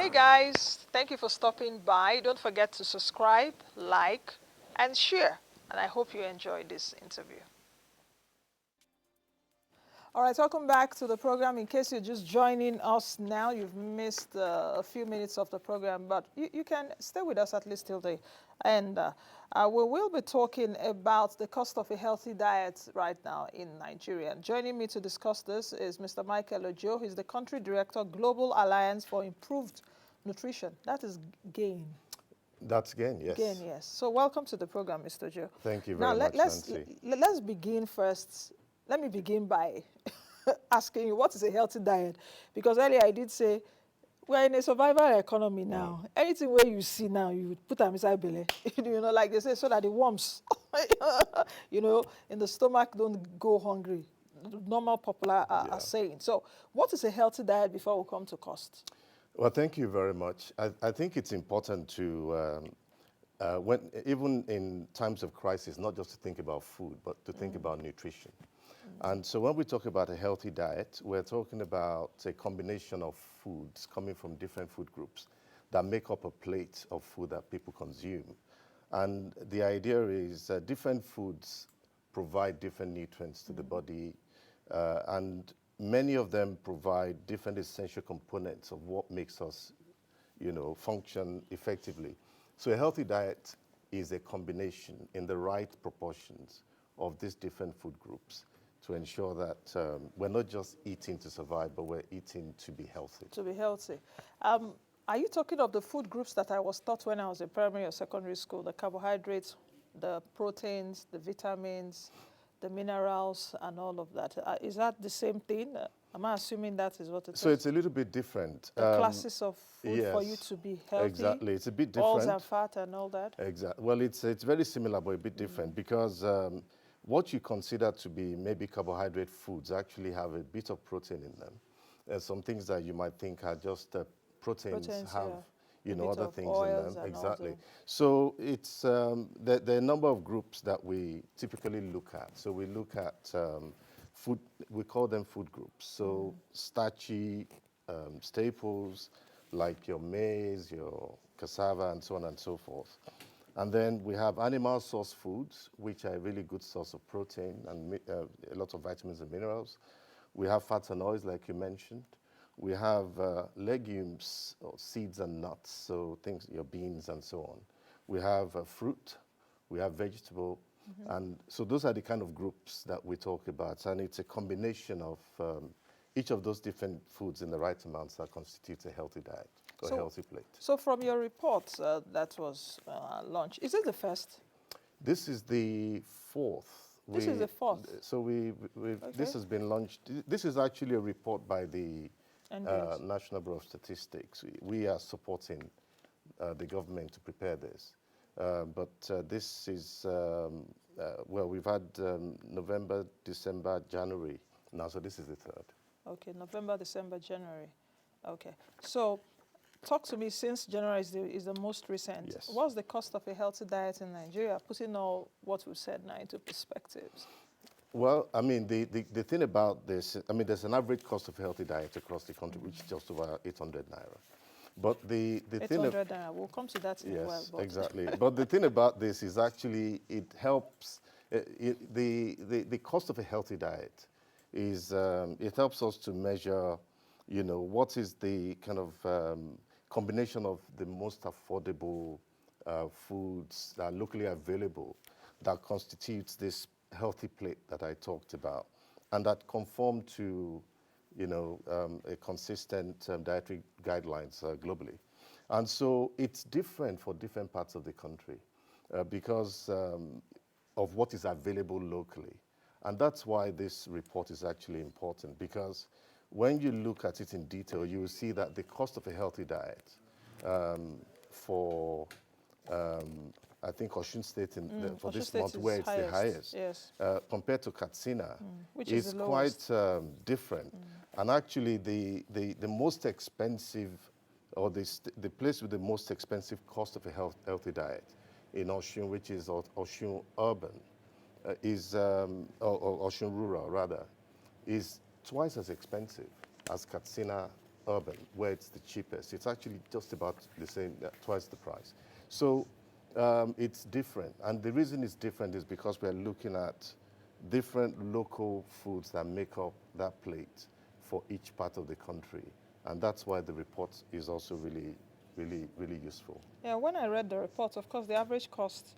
Hey guys, thank you for stopping by. Don't forget to subscribe, like, and share. And I hope you enjoyed this interview. All right, welcome back to the program. In case you're just joining us now, you've missed a few minutes of the program, but you can stay with us at least till the end. We will be talking about the cost of a healthy diet right now in Nigeria. And joining me to discuss this is Mr. Michael Ojo. He's the Country Director, Global Alliance for Improved Nutrition. That is GAIN. That's again, yes. GAIN, yes. So welcome to the program, Mr. Ojo. Thank you Now, very much, Nancy. let's begin first. Let me begin by asking you, what is a healthy diet? Because earlier I did say, we're in a survival economy now. Anything where you see now, you would put them inside belly. Like they say, so that the worms, in the stomach don't go hungry. Normal popular are saying. So what is a healthy diet before we come to cost? Well, thank you very much. I think it's important to, even in times of crisis, not just to think about food, but to think about nutrition. And so when we talk about a healthy diet, we're talking about a combination of foods coming from different food groups that make up a plate of food that people consume. And the idea is different foods provide different nutrients to the body, and many of them provide different essential components of what makes us, function effectively. So a healthy diet is a combination in the right proportions of these different food groups to ensure that we're not just eating to survive, but we're eating to be healthy. To be healthy. Are you talking of the food groups that I was taught when I was in primary or secondary school? The carbohydrates, the proteins, the vitamins, the minerals, and all of that. Is that the same thing? Am I assuming that is what it is? So it's a little bit different. The classes of food for you yes, to be healthy? Exactly. It's a bit Oils different. and fat and all that? Exactly. Well, it's very similar, but a bit different because what you consider to be maybe carbohydrate foods actually have a bit of protein in them. Some things that you might think are just proteins have, other things in them. Exactly. So it's there are a number of groups that we typically look at. So we look at food. We call them food groups. So starchy staples like your maize, your cassava, and so on and so forth. And then we have animal source foods, which are a really good source of protein and a lot of vitamins and minerals. We have fats and oils, like you mentioned. We have legumes, or seeds and nuts, so things, your beans and so on. We have fruit, we have vegetable, and so those are the kind of groups that we talk about. And it's a combination of each of those different foods in the right amounts that constitutes a healthy diet or a healthy plate. So from your report that was launched, is it the first? This is the fourth. This is the fourth. So this has been launched. This is actually a report by the National Bureau of Statistics. We are supporting the government to prepare this. But this is, well, we've had November, December, January now, so this is the third. Okay, November, December, January. Okay, so talk to me, since January is the most recent. Yes. What's the cost of a healthy diet in Nigeria, putting all what we've said now into perspectives? Well, I mean, the thing about this, I mean, there's an average cost of a healthy diet across the country, which is just over 800 naira. But the thing... 800 naira, we'll come to that in a while. Yes, exactly. But the thing about this is actually it helps, the cost of a healthy diet is, it helps us to measure, what is the kind of combination of the most affordable foods that are locally available that constitutes this healthy plate that I talked about, and that conform to, a consistent dietary guidelines globally. And so it's different for different parts of the country because of what is available locally. And that's why this report is actually important, because when you look at it in detail, you will see that the cost of a healthy diet for I think Osun State for Osun this State month, is where it's the highest, yes. compared to Katsina, Which is is the quite different. And actually, the most expensive, or the place with the most expensive cost of a healthy diet in Osun, which is Osun Urban, or Osun Rural rather, is twice as expensive as Katsina urban, where it's the cheapest, it's actually just about the same, twice the price. So it's different. And the reason it's different is because we're looking at different local foods that make up that plate for each part of the country. And that's why the report is also really, really useful. Yeah, when I read the report, of course, the average cost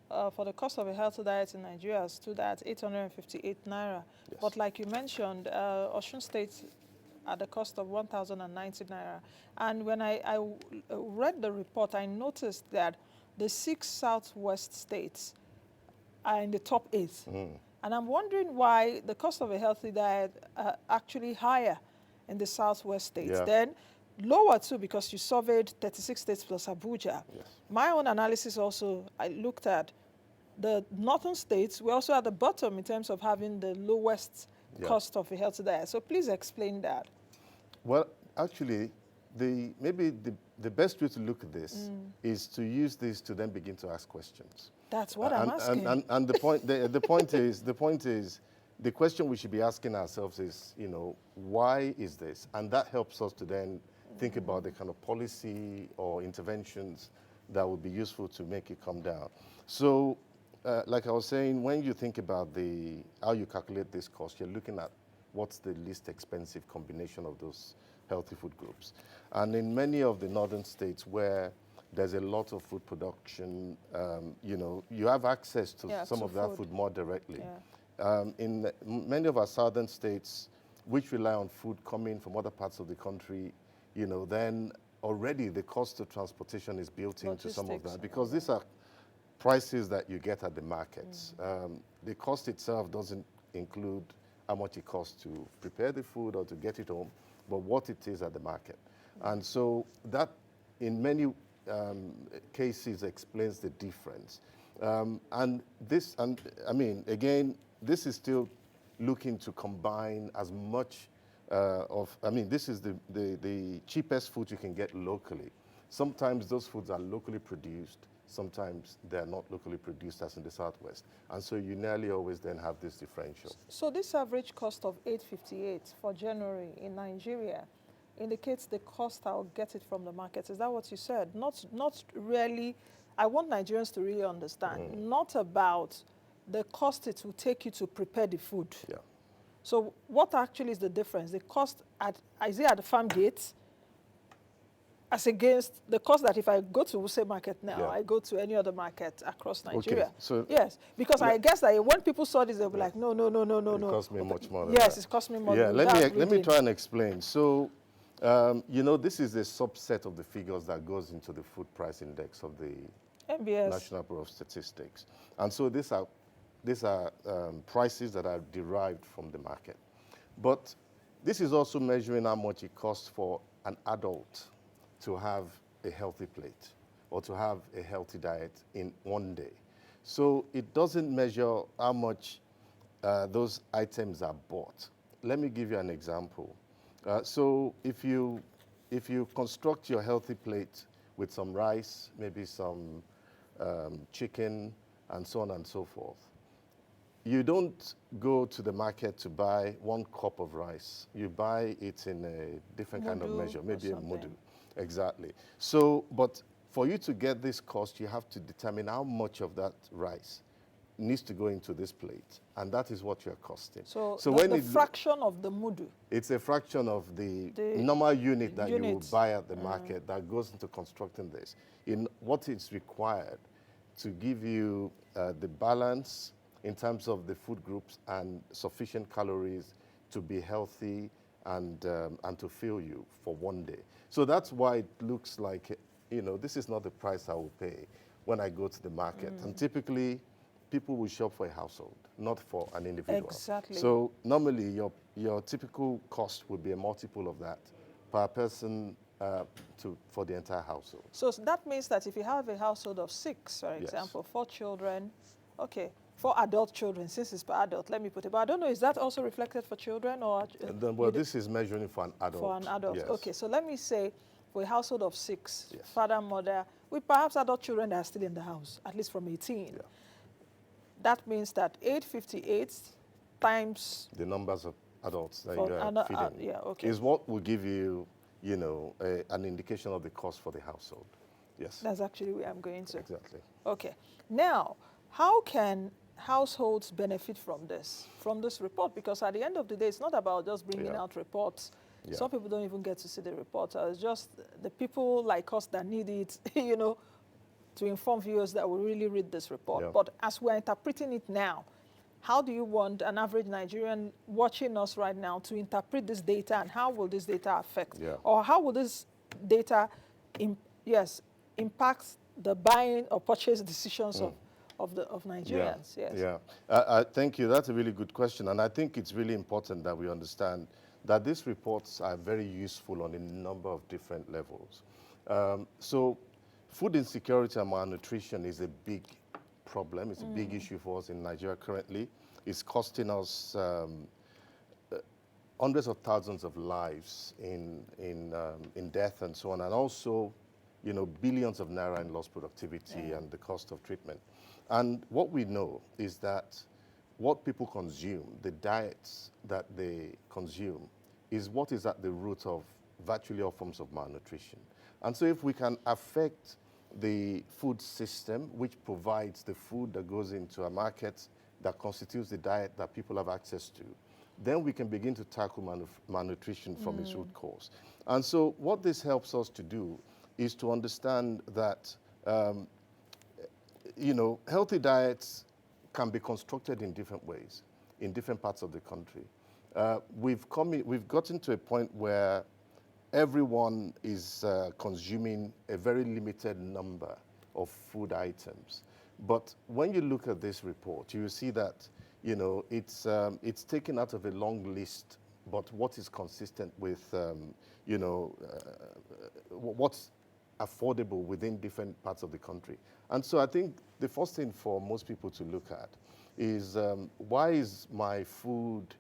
for the cost of a healthy diet in Nigeria stood at 858 naira. Yes. But like you mentioned, Osun State at the cost of 1,090 naira. And when I read the report, I noticed that the 6 southwest states are in the top 8. And I'm wondering why the cost of a healthy diet actually higher in the southwest states. Yeah. Then lower too, because you surveyed 36 states plus Abuja. Yes. My own analysis also, I looked at the northern states. We're also at the bottom in terms of having the lowest cost of a healthy diet. So please explain that. Well, actually, maybe the best way to look at this is to use this to then begin to ask questions. That's what I'm asking. And the point is, the question we should be asking ourselves is, why is this? And that helps us to then think about the kind of policy or interventions that would be useful to make it come down. So, like I was saying, when you think about how you calculate this cost, you're looking at what's the least expensive combination of those healthy food groups. And in many of the northern states where there's a lot of food production, you have access to some of that food more directly. Yeah. In many of our southern states, which rely on food coming from other parts of the country, then already the cost of transportation is built into some of that, because these are prices that you get at the markets. The cost itself doesn't include how much it costs to prepare the food or to get it home, but what it is at the market. And so that, in many cases, explains the difference. This is still looking to combine as much this is the cheapest food you can get locally. Sometimes those foods are locally produced, sometimes they're not locally produced, as in the Southwest. And so you nearly always then have this differential. So this average cost of 858 for January in Nigeria indicates the cost I'll get it from the market. Is that what you said? Not really. I want Nigerians to really understand, not about the cost it will take you to prepare the food. Yeah. So what actually is the difference? The cost is it at the farm gate as against the cost that if I go to Wuse market now, I go to any other market across Nigeria? Okay, so yes, because I guess that when people saw this, they'll be like, no. It cost me much more than yes, that. it cost me more Yeah, than let me try and explain. So, this is a subset of the figures that goes into the food price index of the MBS. National Bureau of Statistics. And so these are prices that are derived from the market. But this is also measuring how much it costs for an adult to have a healthy plate or to have a healthy diet in one day. So it doesn't measure how much those items are bought. Let me give you an example. So if you construct your healthy plate with some rice, maybe some chicken, and so on and so forth, you don't go to the market to buy 1 cup of rice. You buy it in a different kind of measure, maybe a mudu. Exactly. So, but for you to get this cost, you have to determine how much of that rice needs to go into this plate, and that is what you're costing. So when the fraction of the mudu? It's a fraction of the normal unit that you would buy at the market that goes into constructing this. In what is required to give you the balance in terms of the food groups and sufficient calories to be healthy and to fill you for one day. So that's why it looks like, this is not the price I will pay when I go to the market. And typically, people will shop for a household, not for an individual. Exactly. So normally, your typical cost would be a multiple of that per person for the entire household. So that means that if you have a household of 6, for example, 4 children, 4 adult children, since it's per adult, let me put it. But I don't know, is that also reflected for children? Or well, this is measuring for an adult. For an adult, yes. Okay. So let me say, for a household of 6, father, mother, with perhaps adult children that are still in the house, at least from 18. Yeah. That means that 858 times... the numbers of adults that you are feeding okay. is what will give you an indication of the cost for the household. Yes. That's actually where I'm going to. Exactly. Okay. Now, how can households benefit from this report? Because at the end of the day, it's not about just bringing Yeah. out reports. Yeah. Some people don't even get to see the report. It's just the people like us that need it, to inform viewers that will really read this report. Yeah. But as we're interpreting it now, how do you want an average Nigerian watching us right now to interpret this data, and how will this data affect, Yeah. or how will this data, impact the buying or purchase decisions of Nigerians? Yes. Yeah. Thank you. That's a really good question. And I think it's really important that we understand that these reports are very useful on a number of different levels. So food insecurity and malnutrition is a big problem. It's a big issue for us in Nigeria currently. It's costing us hundreds of thousands of lives in death and so on, and also, billions of naira in lost productivity and the cost of treatment. And what we know is that what people consume, the diets that they consume, is what is at the root of virtually all forms of malnutrition. And so if we can affect the food system, which provides the food that goes into a market, that constitutes the diet that people have access to, then we can begin to tackle malnutrition from its root cause. And so what this helps us to do is to understand that, healthy diets can be constructed in different ways in different parts of the country. We've gotten to a point where everyone is consuming a very limited number of food items. But when you look at this report, you see that, it's taken out of a long list, but what is consistent with, what's affordable within different parts of the country. And so I think the first thing for most people to look at is, why is my food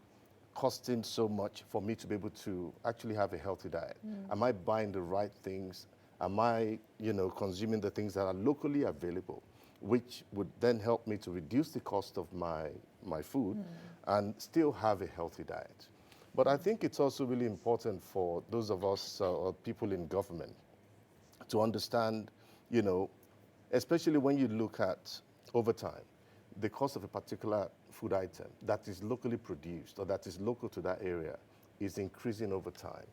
costing so much for me to be able to actually have a healthy diet? Am I buying the right things? Am I, consuming the things that are locally available, which would then help me to reduce the cost of my food and still have a healthy diet? But I think it's also really important for those of us or people in government to understand, especially when you look at over time, the cost of a particular food item that is locally produced or that is local to that area is increasing over time.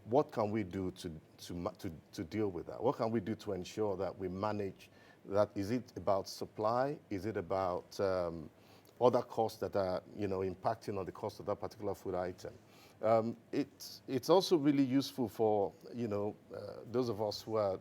What can we do to deal with that? What can we do to ensure that we manage that? Is it about supply? Is it about other costs that are, impacting on the cost of that particular food item? It's also really useful for, those of us who are,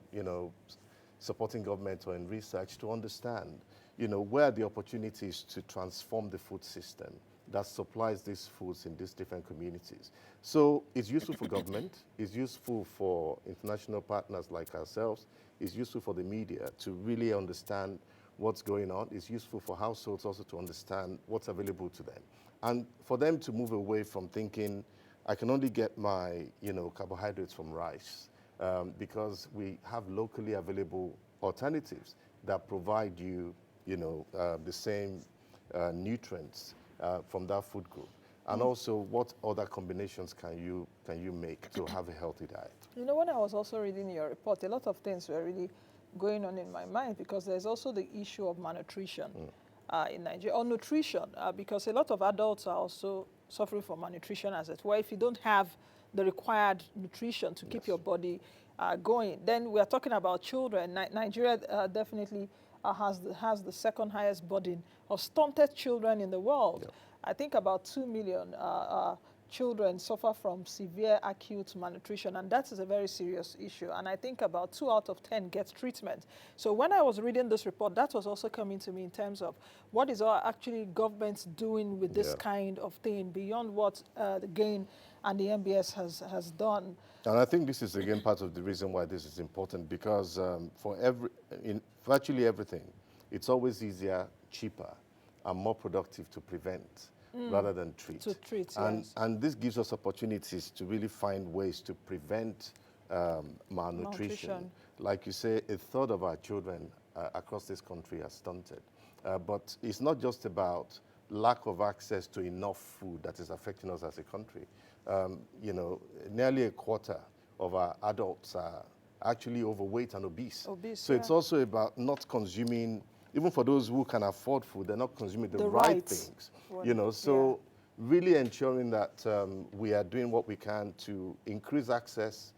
supporting government or in research to understand, where are the opportunities to transform the food system that supplies these foods in these different communities. So it's useful for government, it's useful for international partners like ourselves, it's useful for the media to really understand what's going on. It's useful for households also to understand what's available to them. And for them to move away from thinking, I can only get my, carbohydrates from rice, because we have locally available alternatives that provide you, the same nutrients from that food group. And also, what other combinations can you make to have a healthy diet? When I was also reading your report, a lot of things were really going on in my mind, because there's also the issue of malnutrition in Nigeria, or nutrition, because a lot of adults are also suffering from malnutrition as it were. If you don't have the required nutrition to keep your body going, then we are talking about children. Nigeria definitely has the second highest burden of stunted children in the world. Yep. I think about 2 million children suffer from severe acute malnutrition, and that is a very serious issue. And I think about 2 out of 10 get treatment. So when I was reading this report, that was also coming to me in terms of what is our actually government doing with this kind of thing beyond what the GAIN and the MBS has done. And I think this is again part of the reason why this is important, because in virtually everything, it's always easier, cheaper, and more productive to prevent rather than treat. To treat, yes. And this gives us opportunities to really find ways to prevent malnutrition. Like you say, a third of our children across this country are stunted. But it's not just about lack of access to enough food that is affecting us as a country. Nearly a quarter of our adults are actually overweight and obese. Obese, So it's yeah. also about not consuming, even for those who can afford food, they're not consuming the The right right things. one, You know, yeah. so really ensuring that we are doing what we can to increase access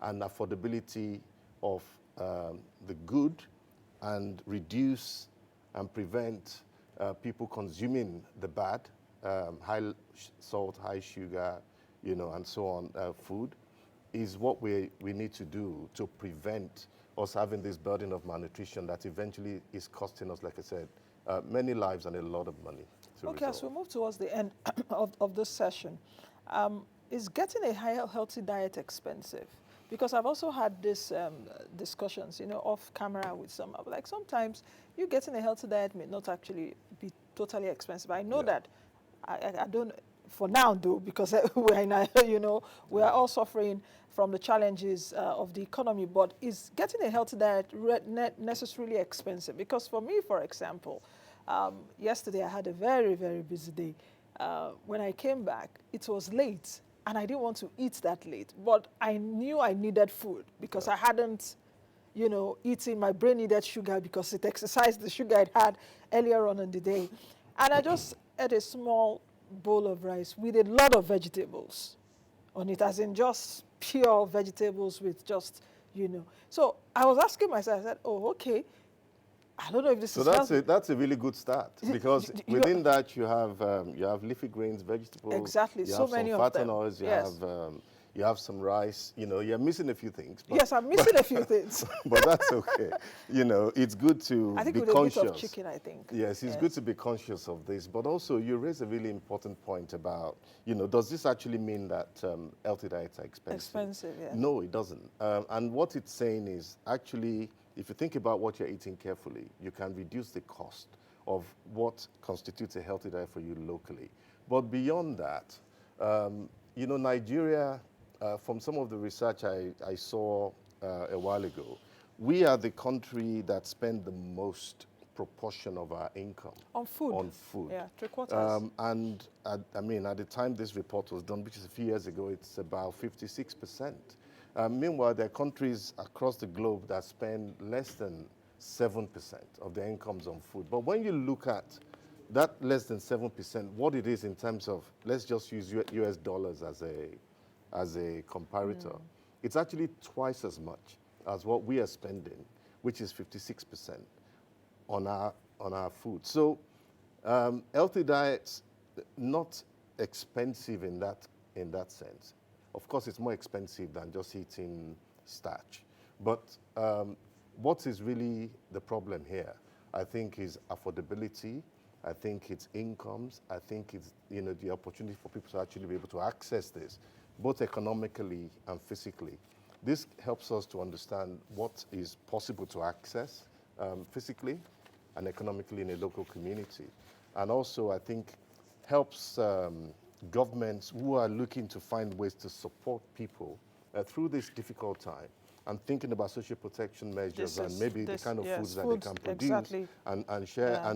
and affordability of the good and reduce and prevent people consuming the bad, high salt, high sugar, you know, and so on, food, is what we need to do to prevent us having this burden of malnutrition that eventually is costing us, like I said, many lives and a lot of money to Okay, as we resolve. move towards the end of this session, is getting a healthy diet expensive? Because I've also had this discussions, you know, off camera with some. Like sometimes you getting a healthy diet may not actually be totally expensive. I know Yeah. that I don't for now though, because we're in a, you know, we are all suffering from the challenges of the economy. But is getting a healthy diet necessarily expensive? Because for me, for example, yesterday I had a very, very busy day. When I came back, it was late and I didn't want to eat that late, but I knew I needed food because I hadn't, you know, eaten. My brain needed sugar because it exercised the sugar it had earlier on in the day. And I just ate a small bowl of rice with a lot of vegetables on it, as in just pure vegetables with just, you know. So I was asking myself, I said, oh, okay, I don't know if this So is that's healthy. that's a really good start, because within that you have leafy grains, vegetables, Exactly, you so have some many of fat and them. oils, Yes. You have some rice. You know, you're missing a few things, but Yes, I'm missing a few things. but that's okay. You know, it's good to I think be with a bit of conscious. chicken, I think. Yes, it's good to be conscious of this, but also you raise a really important point about, you know, does this actually mean that healthy diets are expensive? Expensive, yeah. No, it doesn't. And what it's saying is actually, if you think about what you're eating carefully, you can reduce the cost of what constitutes a healthy diet for you locally. But beyond that, you know, Nigeria, from some of the research I saw a while ago, we are the country that spend the most proportion of our income On food. on food. Yeah, 3/4. And I mean, at the time this report was done, which is a few years ago, it's about 56%. Meanwhile, there are countries across the globe that spend less than 7% of their incomes on food. But when you look at that less than 7%, what it is in terms of, let's just use US dollars as a comparator, it's actually twice as much as what we are spending, which is 56% on our food. So healthy diets, not expensive in that sense. Of course, it's more expensive than just eating starch. But what is really the problem here, I think, is affordability. I think it's incomes. I think it's, you know, the opportunity for people to actually be able to access this, both economically and physically. This helps us to understand what is possible to access physically and economically in a local community. And also, I think, helps governments who are looking to find ways to support people through this difficult time, and thinking about social protection measures and maybe the kind of foods that they can produce exactly. and share Yeah.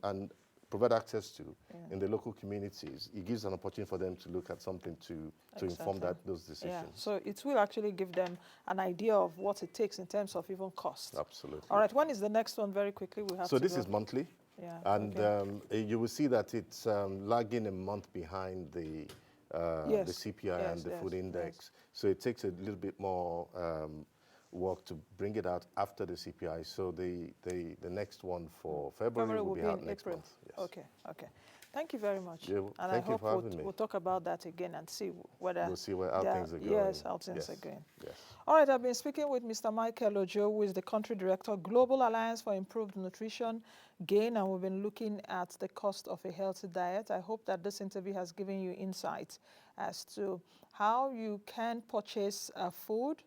and provide access to in the local communities. It gives an opportunity for them to look at something to inform those decisions. Yeah, so it will actually give them an idea of what it takes in terms of even cost. Absolutely. All right, when is the next one? Very quickly, we have So to this go. is monthly. Yeah, And okay. you will see that it's lagging a month behind the Yes, CPI yes, and the yes, food index. yes. So it takes a little bit more work to bring it out after the CPI. So the next one for February will be out in next April. month. Yes. Okay, okay. Thank you very much. Yeah, And thank I you hope for having me. we'll talk about that again and see whether We'll see how things are going. Yes, how things Yes, are going. yes. All right, I've been speaking with Mr. Michael Ojo, who is the Country Director, Global Alliance for Improved Nutrition Gain, and we've been looking at the cost of a healthy diet. I hope that this interview has given you insight as to how you can purchase food,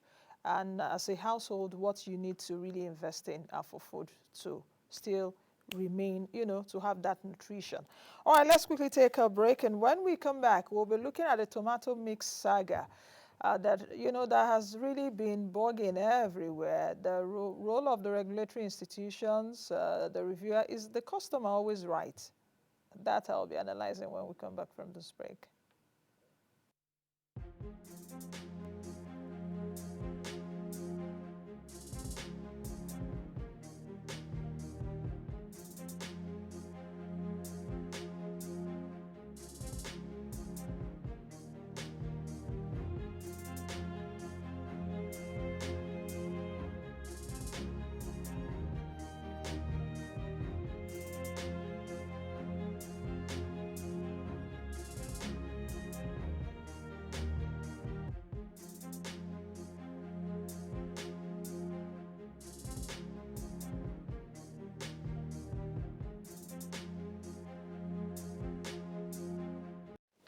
and as a household, what you need to really invest in for food to still remain, you know, to have that nutrition. All right, let's quickly take a break, and when we come back, we'll be looking at the tomato mix saga that, you know, that has really been bugging everywhere. The role of the regulatory institutions, the reviewer, is the customer always right? That I'll be analyzing when we come back from this break.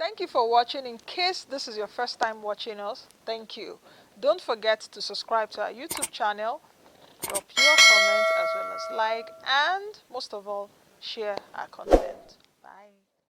Thank you for watching. In case this is your first time watching us, thank you. Don't forget to subscribe to our YouTube channel, drop your comments as well as like, and most of all, share our content.